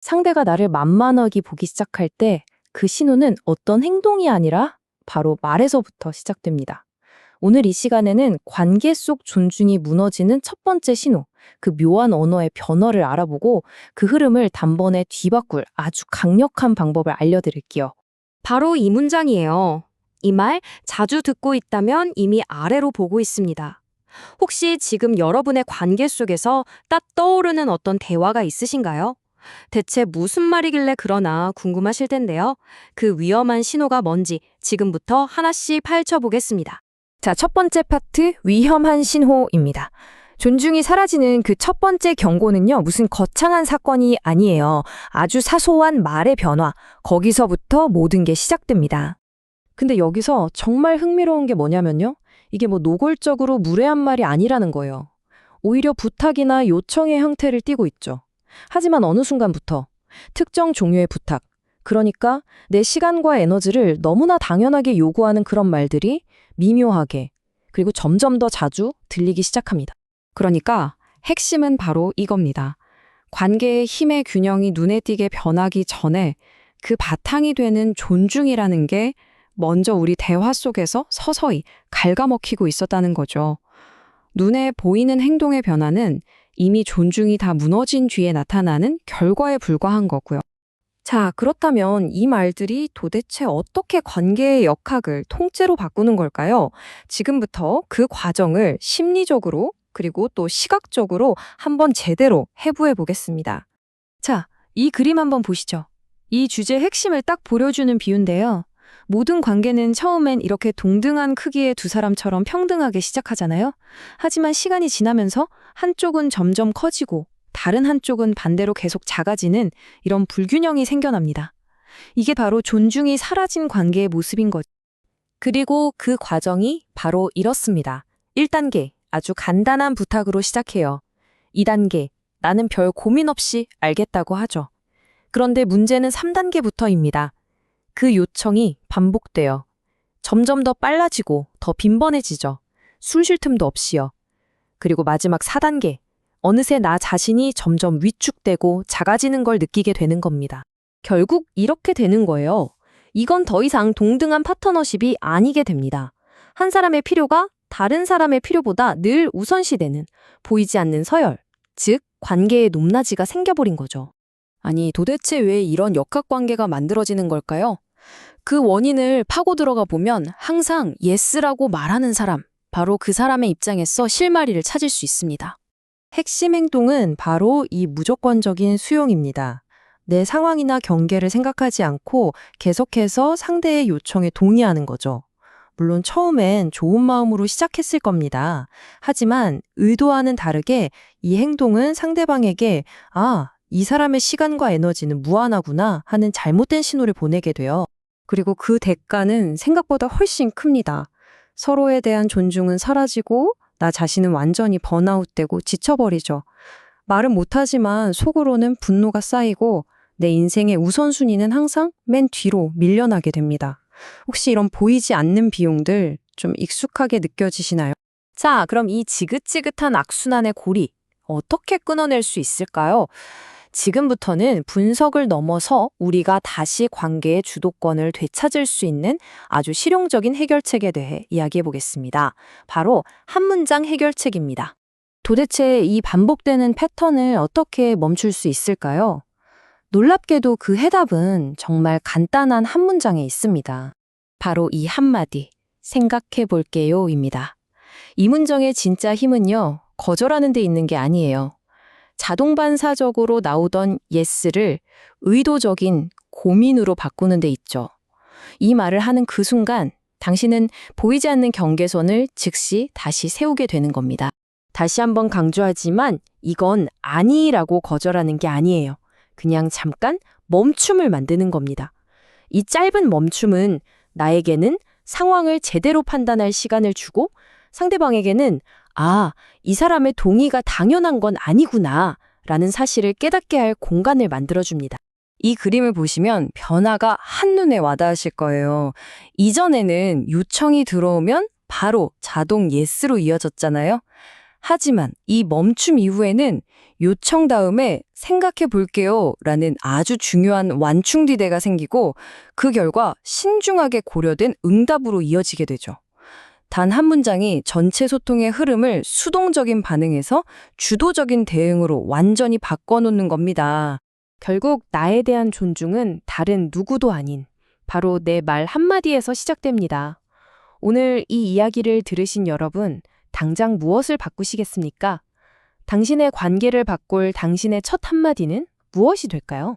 상대가 나를 만만하게 보기 시작할 때 그 신호는 어떤 행동이 아니라 바로 말에서부터 시작됩니다. 오늘 이 시간에는 관계 속 존중이 무너지는 첫 번째 신호, 그 묘한 언어의 변화를 알아보고 그 흐름을 단번에 뒤바꿀 아주 강력한 방법을 알려드릴게요. 바로 이 문장이에요. 이 말 자주 듣고 있다면 이미 아래로 보고 있습니다. 혹시 지금 여러분의 관계 속에서 딱 떠오르는 어떤 대화가 있으신가요? 대체 무슨 말이길래 그러나 궁금하실 텐데요. 그 위험한 신호가 뭔지 지금부터 하나씩 파헤쳐보겠습니다. 자, 첫 번째 파트, 위험한 신호입니다. 존중이 사라지는 그 첫 번째 경고는요, 무슨 거창한 사건이 아니에요. 아주 사소한 말의 변화, 거기서부터 모든 게 시작됩니다. 근데 여기서 정말 흥미로운 게 뭐냐면요. 이게 뭐 노골적으로 무례한 말이 아니라는 거예요. 오히려 부탁이나 요청의 형태를 띠고 있죠. 하지만 어느 순간부터 특정 종류의 부탁, 그러니까 내 시간과 에너지를 너무나 당연하게 요구하는 그런 말들이 미묘하게, 그리고 점점 더 자주 들리기 시작합니다. 그러니까 핵심은 바로 이겁니다. 관계의 힘의 균형이 눈에 띄게 변하기 전에 그 바탕이 되는 존중이라는 게 먼저 우리 대화 속에서 서서히 갉아먹히고 있었다는 거죠. 눈에 보이는 행동의 변화는 이미 존중이 다 무너진 뒤에 나타나는 결과에 불과한 거고요. 자, 그렇다면 이 말들이 도대체 어떻게 관계의 역학을 통째로 바꾸는 걸까요? 지금부터 그 과정을 심리적으로 그리고 또 시각적으로 한번 제대로 해부해 보겠습니다. 자, 이 그림 한번 보시죠. 이 주제의 핵심을 딱 보여주는 비유인데요. 모든 관계는 처음엔 이렇게 동등한 크기의 두 사람처럼 평등하게 시작하잖아요. 하지만 시간이 지나면서 한쪽은 점점 커지고 다른 한쪽은 반대로 계속 작아지는 이런 불균형이 생겨납니다. 이게 바로 존중이 사라진 관계의 모습인 거죠. 그리고 그 과정이 바로 이렇습니다. 1단계, 아주 간단한 부탁으로 시작해요. 2단계, 나는 별 고민 없이 알겠다고 하죠. 그런데 문제는 3단계부터입니다. 그 요청이 반복돼요. 점점 더 빨라지고 더 빈번해지죠. 숨 쉴 틈도 없이요. 그리고 마지막 4단계. 어느새 나 자신이 점점 위축되고 작아지는 걸 느끼게 되는 겁니다. 결국 이렇게 되는 거예요. 이건 더 이상 동등한 파트너십이 아니게 됩니다. 한 사람의 필요가 다른 사람의 필요보다 늘 우선시되는 보이지 않는 서열, 즉 관계의 높낮이가 생겨버린 거죠. 아니, 도대체 왜 이런 역학관계가 만들어지는 걸까요? 그 원인을 파고 들어가 보면 항상 예스라고 말하는 사람, 바로 그 사람의 입장에서 실마리를 찾을 수 있습니다. 핵심 행동은 바로 이 무조건적인 수용입니다. 내 상황이나 경계를 생각하지 않고 계속해서 상대의 요청에 동의하는 거죠. 물론 처음엔 좋은 마음으로 시작했을 겁니다. 하지만 의도와는 다르게 이 행동은 상대방에게 이 사람의 시간과 에너지는 무한하구나 하는 잘못된 신호를 보내게 돼요. 그리고 그 대가는 생각보다 훨씬 큽니다. 서로에 대한 존중은 사라지고 나 자신은 완전히 번아웃되고 지쳐버리죠. 말은 못하지만 속으로는 분노가 쌓이고 내 인생의 우선순위는 항상 맨 뒤로 밀려나게 됩니다. 혹시 이런 보이지 않는 비용들 좀 익숙하게 느껴지시나요? 자, 그럼 이 지긋지긋한 악순환의 고리 어떻게 끊어낼 수 있을까요? 지금부터는 분석을 넘어서 우리가 다시 관계의 주도권을 되찾을 수 있는 아주 실용적인 해결책에 대해 이야기해 보겠습니다. 바로 한 문장 해결책입니다. 도대체 이 반복되는 패턴을 어떻게 멈출 수 있을까요? 놀랍게도 그 해답은 정말 간단한 한 문장에 있습니다. 바로 이 한마디, 생각해 볼게요입니다. 이 문장의 진짜 힘은요, 거절하는 데 있는 게 아니에요. 자동 반사적으로 나오던 예스를 의도적인 고민으로 바꾸는 데 있죠. 이 말을 하는 그 순간 당신은 보이지 않는 경계선을 즉시 다시 세우게 되는 겁니다. 다시 한번 강조하지만 이건 아니라고 거절하는 게 아니에요. 그냥 잠깐 멈춤을 만드는 겁니다. 이 짧은 멈춤은 나에게는 상황을 제대로 판단할 시간을 주고 상대방에게는 이 사람의 동의가 당연한 건 아니구나 라는 사실을 깨닫게 할 공간을 만들어줍니다. 이 그림을 보시면 변화가 한눈에 와닿으실 거예요. 이전에는 요청이 들어오면 바로 자동 예스로 이어졌잖아요. 하지만 이 멈춤 이후에는 요청 다음에 생각해 볼게요 라는 아주 중요한 완충디대가 생기고 그 결과 신중하게 고려된 응답으로 이어지게 되죠. 단 한 문장이 전체 소통의 흐름을 수동적인 반응에서 주도적인 대응으로 완전히 바꿔놓는 겁니다. 결국 나에 대한 존중은 다른 누구도 아닌 바로 내 말 한마디에서 시작됩니다. 오늘 이 이야기를 들으신 여러분, 당장 무엇을 바꾸시겠습니까? 당신의 관계를 바꿀 당신의 첫 한마디는 무엇이 될까요?